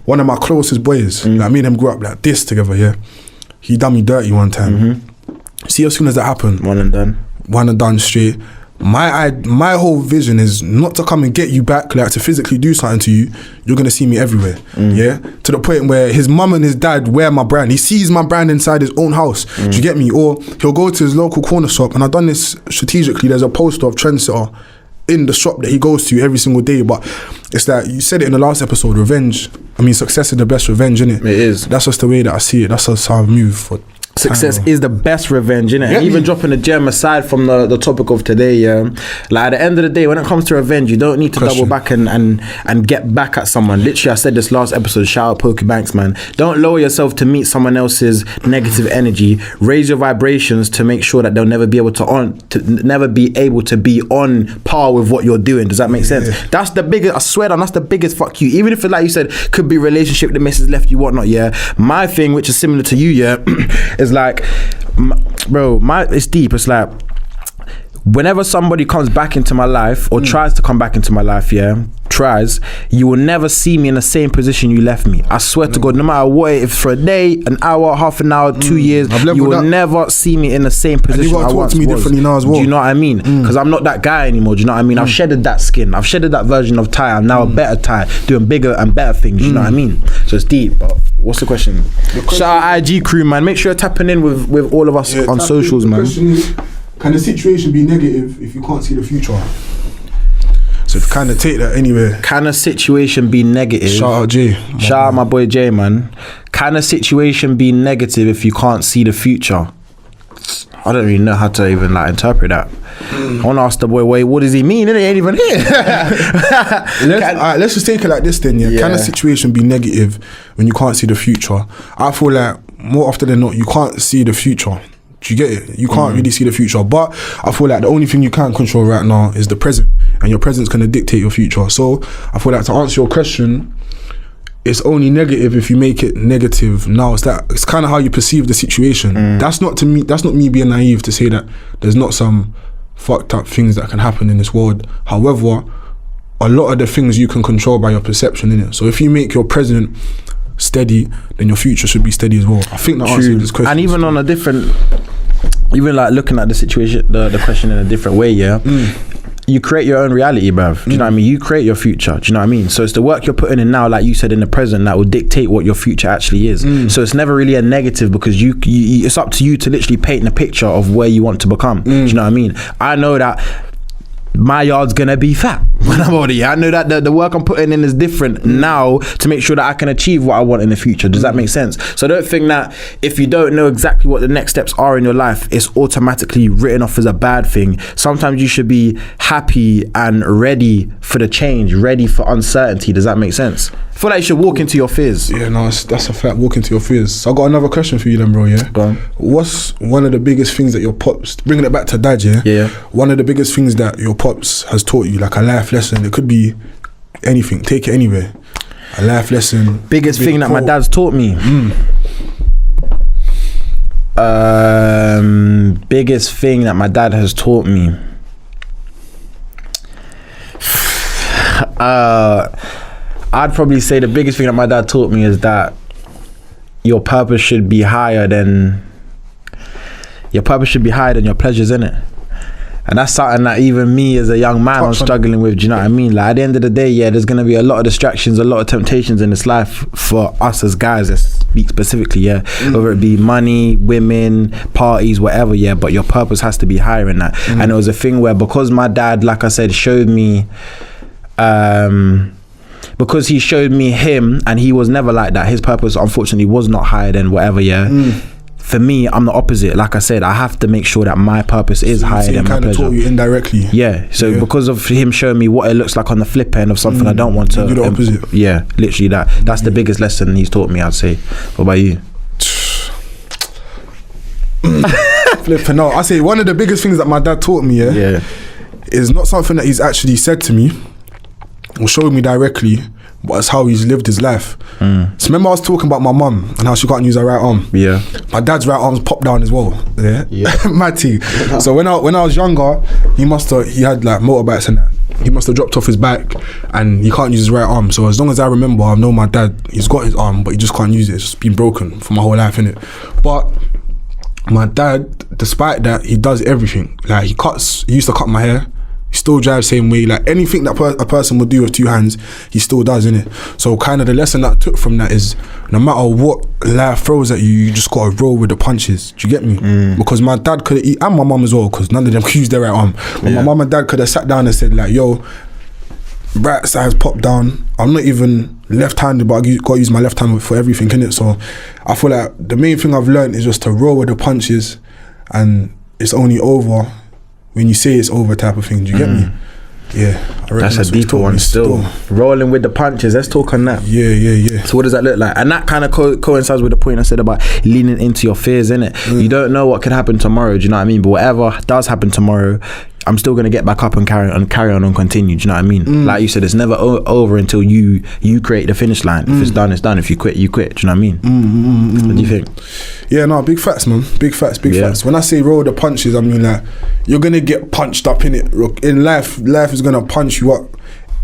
Speaker 1: One of my closest boys. Like, me and him grew up like this together. He done me dirty one time. See, as soon as that happened,
Speaker 2: one and done straight.
Speaker 1: my whole vision is not to come and get you back, like to physically do something to you. You're gonna see me everywhere, yeah. To the point where his mum and his dad wear my brand. He sees my brand inside his own house. Do you get me? Or he'll go to his local corner shop, and I've done this strategically. There's a poster of Trendsetter in the shop that he goes to every single day. But it's like you said it in the last episode. Revenge. I mean, success is the best revenge, innit? It
Speaker 2: is.
Speaker 1: That's just the way that I see it. That's just how I move for.
Speaker 2: Success is the best revenge, innit? And even dropping a gem aside from the topic of today, like at the end of the day, when it comes to revenge, you don't need to double back and get back at someone. Literally, I said this last episode, shout out Pokey Banks, man. Don't lower yourself to meet someone else's negative energy. Raise your vibrations to make sure that they'll never be able to be on par with what you're doing. Does that make sense? That's the biggest, I swear down, that's the biggest fuck you. Even if it, like you said, could be a relationship, the missus left you, whatnot, yeah. My thing, which is similar to you, yeah, is like, bro, it's deep. It's like, whenever somebody comes back into my life or tries to come back into my life, you will never see me in the same position you left me. I swear to God, no matter what, if for a day, an hour, half an hour, 2 years, you will never see me in the same position I once was. You got to talk to me differently now as well. Do you know what I mean? Because I'm not that guy anymore. Do you know what I mean? I've shedded that skin. I've shedded that version of Ty. I'm now a better Ty, doing bigger and better things. Do you know what I mean? So it's deep. But what's the question? Shout out IG crew, man. Make sure you're tapping in with all of us on socials, man. The question is, can the situation be negative if you can't see the future? So kind of take that anywhere. Can a situation be negative? Shout out Jay. Shout out my boy Jay, man. Can a situation be negative if you can't see the future? I don't really know how to even like interpret that. I want to ask the boy, wait, what does he mean? It ain't even here. Let's just take it like this then, yeah. Can a situation be negative when you can't see the future? I feel like more often than not, you can't see the future. Do you get it? You can't really see the future. But I feel like the only thing you can control right now is the present. And your present's going to dictate your future. So I feel like to answer your question, it's only negative if you make it negative now. It's kind of how you perceive the situation. That's not me being naive to say that there's not some fucked up things that can happen in this world. However, a lot of the things you can control by your perception, innit? So if you make your present steady, then your future should be steady as well. I think that answers this question. And even on a different, even like looking at the situation, the question in a different way, you create your own reality, bruv. Do you know what I mean? You create your future. Do you know what I mean? So it's the work you're putting in now, like you said, in the present, that will dictate what your future actually is. So it's never really a negative because you it's up to you to literally paint the picture of where you want to become. Do you know what I mean? I know that my yard's gonna be fat when I'm older. I know that the work I'm putting in is different now to make sure that I can achieve what I want in the future. Does that make sense? So I don't think that if you don't know exactly what the next steps are in your life, it's automatically written off as a bad thing. Sometimes you should be happy and ready for the change, ready for uncertainty. Does that make sense? I feel like you should walk into your fears. Yeah, no, that's a fact. Walk into your fears. So I got another question for you then, bro. Yeah. Go on. What's one of the biggest things that your pops, bringing it back to dad? Yeah. One of the biggest things that your pops has taught you, like a life lesson. It could be anything. Take it anywhere. A life lesson. Biggest thing that my dad's taught me. Biggest thing that my dad has taught me. I'd probably say the biggest thing that my dad taught me is that your purpose should be higher than your pleasures, innit? And that's something that even me as a young man I'm struggling with. Do you know what I mean? Like at the end of the day, there's gonna be a lot of distractions, a lot of temptations in this life for us as guys. Let's speak specifically, whether it be money, women, parties, whatever, but your purpose has to be higher in that. And it was a thing where, because my dad, like I said, showed me because he showed me him, and he was never like that. His purpose, unfortunately, was not higher than whatever. For me, I'm the opposite. Like I said, I have to make sure that my purpose is higher than my pleasure. Taught you indirectly. So because of him showing me what it looks like on the flip end of something I don't want to. You do the opposite. Literally that. That's the biggest lesson he's taught me, I'd say. What about you? Flipping out. I say one of the biggest things that my dad taught me, is not something that he's actually said to me or showed me directly, but it's how he's lived his life. So remember I was talking about my mum and how she can't use her right arm. My dad's right arm's popped down as well. Mad thing. So when I was younger, he had like motorbikes and that. He must have dropped off his bike and he can't use his right arm. So as long as I remember, I know my dad, he's got his arm, but he just can't use it. It's just been broken for my whole life, innit? But
Speaker 1: my dad, despite that, he does everything. Like he used to cut my hair. He still drives the same way. Like anything that a person would do with 2 hands, he still does, innit? So kind of the lesson that I took from that is, no matter what life throws at you, you just gotta roll with the punches. Do you get me? Because my dad could have, and my mum as well, because none of them used their right arm. But my mum and dad could have sat down and said like, yo, right side's popped down. I'm not even left-handed, but I gotta use my left hand for everything, innit? So I feel like the main thing I've learned is just to roll with the punches, and it's only over when you say it's over, type of thing. Do you get me? Yeah, I reckon
Speaker 2: that's a deeper one still. Rolling with the punches. Let's talk on that.
Speaker 1: Yeah.
Speaker 2: So what does that look like? And that kind of coincides with the point I said about leaning into your fears, innit? You don't know what could happen tomorrow. Do you know what I mean? But whatever does happen tomorrow, I'm still gonna get back up and carry on and continue. Do you know what I mean? Like you said, it's never over until you create the finish line. If it's done, it's done. If you quit, you quit. Do you know what I mean? What do you think?
Speaker 1: Yeah, no, big facts, man. Big facts. When I say roll the punches, I mean like you're gonna get punched up in it. In life is gonna punch you up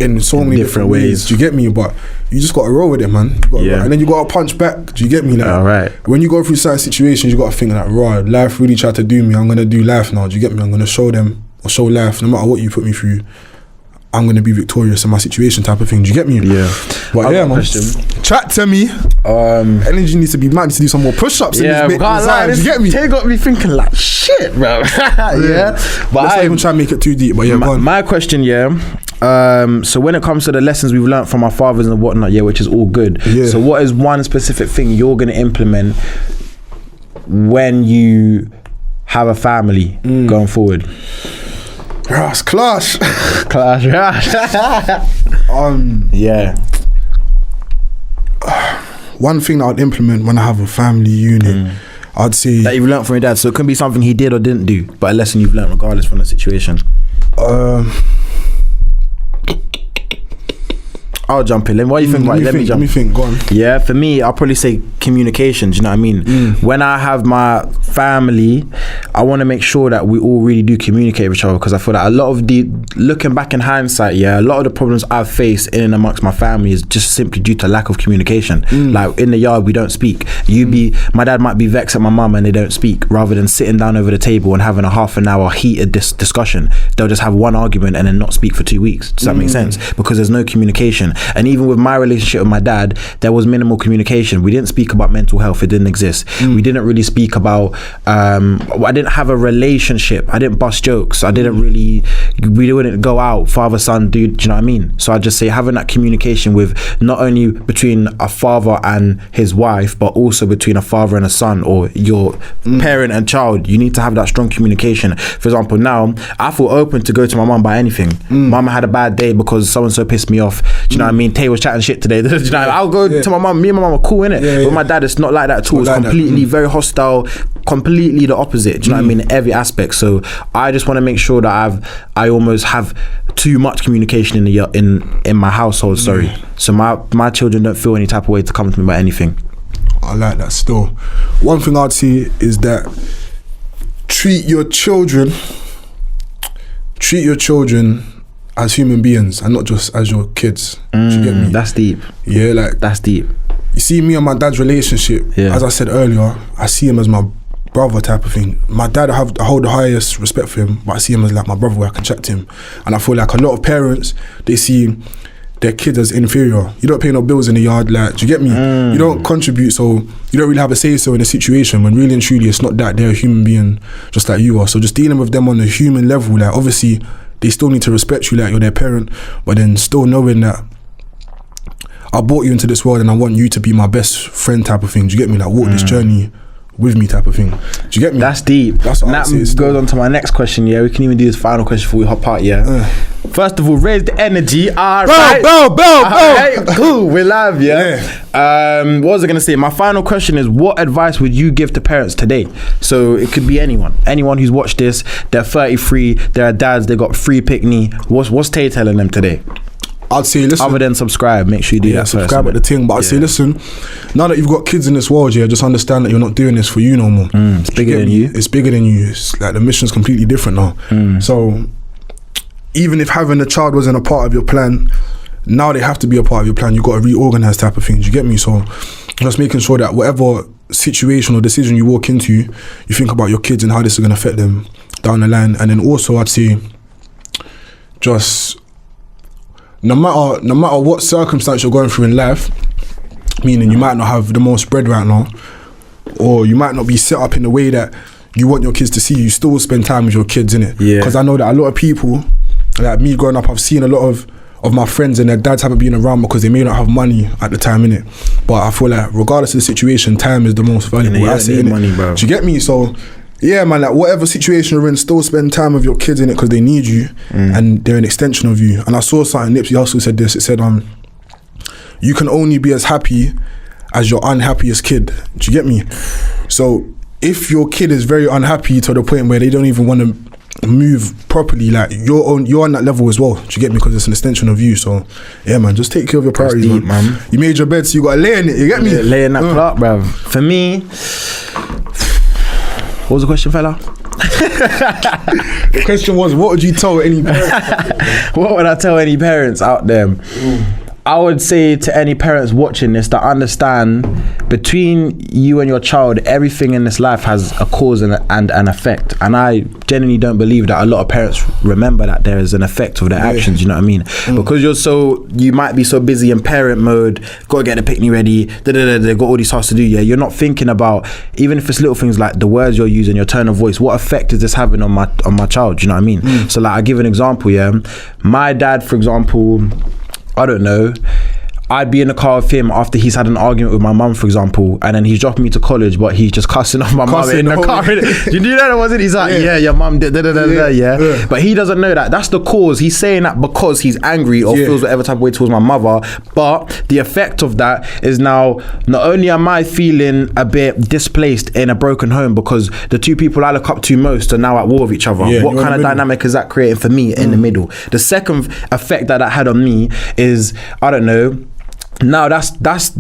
Speaker 1: in so many different ways. Do you get me? But you just gotta roll with it, man. And then you gotta punch back. Do you get me? Like,
Speaker 2: all right.
Speaker 1: When you go through certain situations, you gotta think like, raw, life really tried to do me. I'm gonna do life now. Do you get me? I'm gonna show them. Or show life, no matter what you put me through, I'm going to be victorious in my situation, type of thing. Do you get me?
Speaker 2: Yeah.
Speaker 1: But yeah, man. Chat to me. Energy needs to be mad. Needs to do some more push-ups.
Speaker 2: Yeah,
Speaker 1: in this, do you get me?
Speaker 2: They got me thinking like, shit, bro. Yeah. But
Speaker 1: let's not even try and make it too deep. But yeah, go on.
Speaker 2: My question, so when it comes to the lessons we've learned from our fathers and whatnot, which is all good. Yeah. So what is one specific thing you're going to implement when you have a family going forward?
Speaker 1: Clash.
Speaker 2: Yeah.
Speaker 1: One thing that I'd implement when I have a family unit, I'd say
Speaker 2: that you've learned from your dad. So it can be something he did or didn't do, but a lesson you've learned regardless from the situation. I'll jump in. What do you think? Let me
Speaker 1: think. Go on.
Speaker 2: Yeah, for me, I'll probably say communication. Do you know what I mean? When I have my family, I want to make sure that we all really do communicate with each other, because I feel like a lot of looking back in hindsight, a lot of the problems I've faced in and amongst my family is just simply due to lack of communication. Like in the yard, we don't speak. My dad might be vexed at my mum and they don't speak, rather than sitting down over the table and having a half an hour heated discussion. They'll just have one argument and then not speak for 2 weeks. Does that make sense? Because there's no communication. And even with my relationship with my dad, there was minimal communication. We didn't speak about mental health. It didn't exist. We didn't really speak about I didn't have a relationship. I didn't bust jokes. We wouldn't go out, father, son, dude. Do you know what I mean? So I just say having that communication with not only between a father and his wife, but also between a father and a son, or your parent and child. You need to have that strong communication. For example, now I feel open to go to my mum about anything. Mama had a bad day because so and so pissed me off. Do you know what I mean? Tay was chatting shit today. You know, I'll go to my mum. Me and my mum are cool, innit? But my dad, it's not like that at all. It's completely very hostile, completely the opposite. Do you know what I mean? In every aspect. So I just want to make sure that I almost have too much communication in my household. Sorry. So my children don't feel any type of way to come to me about anything.
Speaker 1: I like that still. One thing I'd say is that treat your children as human beings and not just as your kids. Do you get me?
Speaker 2: That's deep.
Speaker 1: Yeah, like
Speaker 2: that's deep.
Speaker 1: You see me and my dad's relationship, as I said earlier, I see him as my brother type of thing. My dad, I hold the highest respect for him, but I see him as like my brother where I can chat to him. And I feel like a lot of parents, they see their kids as inferior. You don't pay no bills in the yard, like, do you get me? You don't contribute, so you don't really have a say-so in the situation, when really and truly it's not that. They're a human being just like you are. So just dealing with them on a human level, like obviously they still need to respect you like you're their parent, but then still knowing that I brought you into this world and I want you to be my best friend type of thing. Do you get me? Like walk this journey with me type of thing. Do you get me?
Speaker 2: That's deep.
Speaker 1: That's what
Speaker 2: that goes on to my next question. We can even do this final question before we hop out. First of all, raise the energy. Alright, cool, we love you. What was I gonna say? My final question is, what advice would you give to parents today? So it could be anyone who's watched this. They're 33, they're dads, they got free pickney. What's Tay telling them today?
Speaker 1: I'd say, listen,
Speaker 2: other than subscribe, make sure you do that
Speaker 1: subscribe
Speaker 2: first,
Speaker 1: at the thing. But I'd say, listen, now that you've got kids in this world, just understand that you're not doing this for you no more.
Speaker 2: It's bigger than you.
Speaker 1: It's bigger than you. It's like the mission's completely different now. So even if having a child wasn't a part of your plan, now they have to be a part of your plan. You've got to reorganize type of things. You get me? So just making sure that whatever situation or decision you walk into, you think about your kids and how this is going to affect them down the line. And then also I'd say just no matter what circumstance you're going through in life, meaning you might not have the most bread right now, or you might not be set up in the way that you want your kids to see you, still spend time with your kids, innit?
Speaker 2: Yeah.
Speaker 1: Because I know that a lot of people, like me growing up, I've seen a lot of my friends and their dads haven't been around because they may not have money at the time, innit? But I feel like regardless of the situation, time is the most valuable asset, innit?
Speaker 2: Money, bro.
Speaker 1: Do you get me? So yeah, man, like whatever situation you're in, still spend time with your kids, innit? Because they need you and they're an extension of you. And I saw something, Nipsey Hussle said this, it said, you can only be as happy as your unhappiest kid. Do you get me? So if your kid is very unhappy to the point where they don't even want to move properly, like you're on that level as well. Do you get me? Because it's an extension of you. So yeah, man, just take care of your priorities, deep, man. You made your bed, so you gotta lay in it. You get me?
Speaker 2: Lay in that clock, bruv. For me, what was the question, fella?
Speaker 1: The question was, what would you tell any parents?
Speaker 2: What would I tell any parents out there? I would say to any parents watching this that understand between you and your child, everything in this life has a cause and an effect. And I genuinely don't believe that a lot of parents remember that there is an effect of their actions, you know what I mean? Because you might be so busy in parent mode, gotta get the picnic ready, they got all these tasks to do, yeah. You're not thinking about, even if it's little things like the words you're using, your tone of voice, what effect is this having on my child, you know what I mean? So like, I give an example, yeah. My dad, for example, I don't know, I'd be in the car with him after he's had an argument with my mum, for example, and then he's dropping me to college, but he's just cussing off my mum in the car. You knew that, wasn't? He's like, yeah, your mum did, yeah. But he doesn't know that. That's the cause. He's saying that because he's angry or feels whatever type of way towards my mother. But the effect of that is now, not only am I feeling a bit displaced in a broken home because the two people I look up to most are now at war with each other. What kind of dynamic is that creating for me in the middle? The second effect that had on me is, I don't know, now that's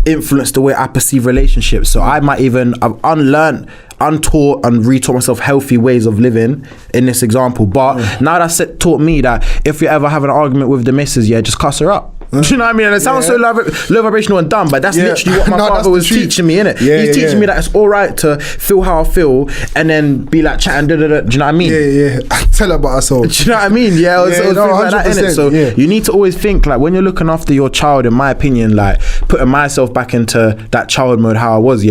Speaker 2: influenced the way I perceive relationships. So I might even have untaught and retaught myself healthy ways of living in this example. But now that's taught me that if you ever have an argument with the missus, just cuss her up. Do you know what I mean? And it sounds so low vibrational and dumb, but that's literally what my father was teaching me, innit? He's teaching me that it's alright to feel how I feel and then be like chatting, do you know what I mean?
Speaker 1: Yeah. Tell her about herself.
Speaker 2: Do you know what I mean? Yeah, things like that, innit? So you need to always think, like, when you're looking after your child, in my opinion, like, putting myself back into that child mode how I was,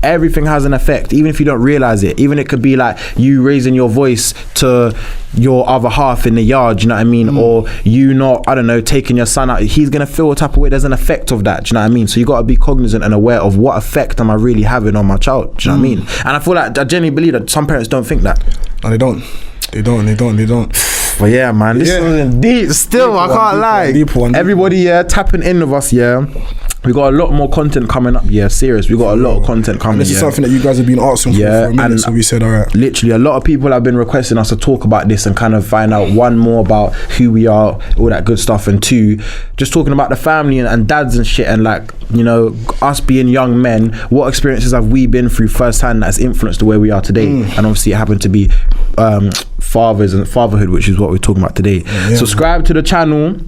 Speaker 2: everything has an effect, even if you don't realize it. Even it could be like you raising your voice to your other half in the yard, you know what I mean? Or you not, I don't know, taking your son out, he's gonna feel a type of way. There's an effect of that, do you know what I mean? So you gotta be cognizant and aware of what effect am I really having on my child, do you know what I mean? And I feel like, I genuinely believe that some parents don't think that.
Speaker 1: No, they don't.
Speaker 2: But yeah, man, this is deep still, deep I can't lie. Deep one. Everybody tapping in with us, we got a lot more content coming up, serious. We got a lot of content coming.
Speaker 1: And this is something that you guys have been asking for a minute, so we said, all right.
Speaker 2: Literally, a lot of people have been requesting us to talk about this and kind of find out, one, more about who we are, all that good stuff, and two, just talking about the family and dads and shit, and like, you know, us being young men, what experiences have we been through firsthand that's influenced the way we are today? And obviously it happened to be fathers and fatherhood, which is what we're talking about today. Subscribe to the channel.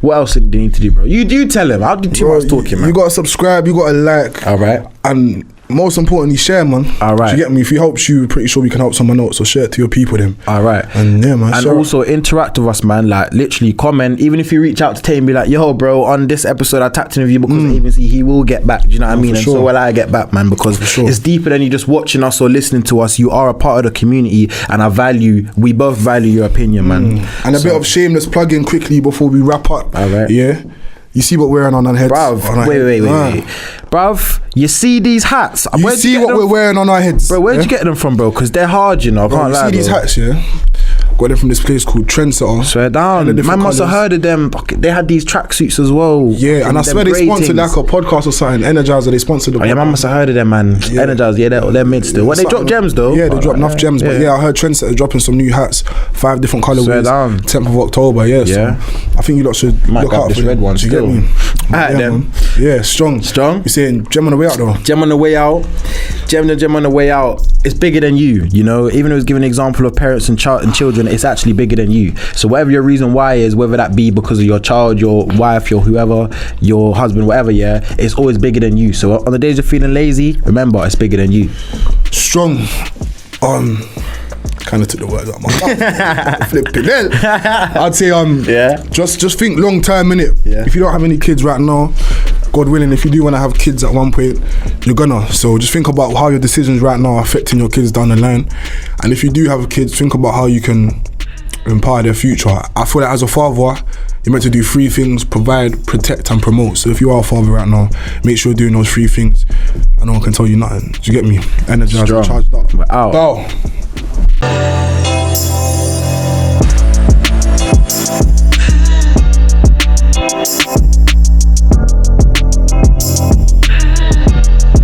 Speaker 2: What else do you need to do, bro? You do tell him. I'll do too much talking, man.
Speaker 1: You gotta subscribe, you gotta like.
Speaker 2: All right.
Speaker 1: And most importantly, share, man.
Speaker 2: All right.
Speaker 1: Do you get me? If it helps you, pretty sure we can help someone else. So share it to your people, then.
Speaker 2: All right.
Speaker 1: And yeah, man.
Speaker 2: And also interact with us, man. Like, literally comment. Even if you reach out to Tay and be like, yo, bro, on this episode I tapped in with you because I even see he will get back. Do you know what I mean? And so will I get back, man, because it's deeper than you just watching us or listening to us. You are a part of the community, and we both value your opinion, man.
Speaker 1: And a bit of shameless plug-in quickly before we wrap up.
Speaker 2: All right.
Speaker 1: Yeah. You see what we're wearing on our heads?
Speaker 2: Bruv, wait. Bruv, you see these hats?
Speaker 1: You see what we're wearing on our heads?
Speaker 2: Bro, where'd you get them from, bro? Because they're hard, you know. I can't lie,
Speaker 1: you see these hats, got them from this place called Trendsetter.
Speaker 2: Swear down. Man must have heard of them. They had these tracksuits as well.
Speaker 1: Yeah, and I swear they sponsored like a podcast or something. Energizer, they sponsored the podcast.
Speaker 2: Yeah, man must have heard of them, man. Energizer, they're mid still. They drop gems though.
Speaker 1: Yeah, they drop enough gems. But I heard Trendsetter dropping some new hats, 5 different colorways.
Speaker 2: Swear down.
Speaker 1: 10th of October, so I think you lot should look out for
Speaker 2: red one.
Speaker 1: Do you get me?
Speaker 2: Alright then.
Speaker 1: Yeah, strong.
Speaker 2: You're
Speaker 1: saying gem on the way out though?
Speaker 2: Gem on the way out. Gem on the way out. It's bigger than you know. Even though it was giving an example of parents and children, it's actually bigger than you. So whatever your reason why is, whether that be because of your child, your wife, your whoever, your husband, whatever, yeah, it's always bigger than you. So on the days you're feeling lazy, remember, it's bigger than you.
Speaker 1: Strong. Kind of took the words out of my mouth. Flipping hell. I'd say just think long term, innit?
Speaker 2: Yeah.
Speaker 1: If you don't have any kids right now, God willing, if you do want to have kids at one point, you're gonna. So just think about how your decisions right now are affecting your kids down the line. And if you do have kids, think about how you can empower their future. I feel like as a father, you're meant to do 3 things: provide, protect and promote. So if you are a father right now, make sure you're doing those 3 things and no one can tell you nothing. Do you get me? Energized, charged up.
Speaker 2: We're out.
Speaker 1: Bow.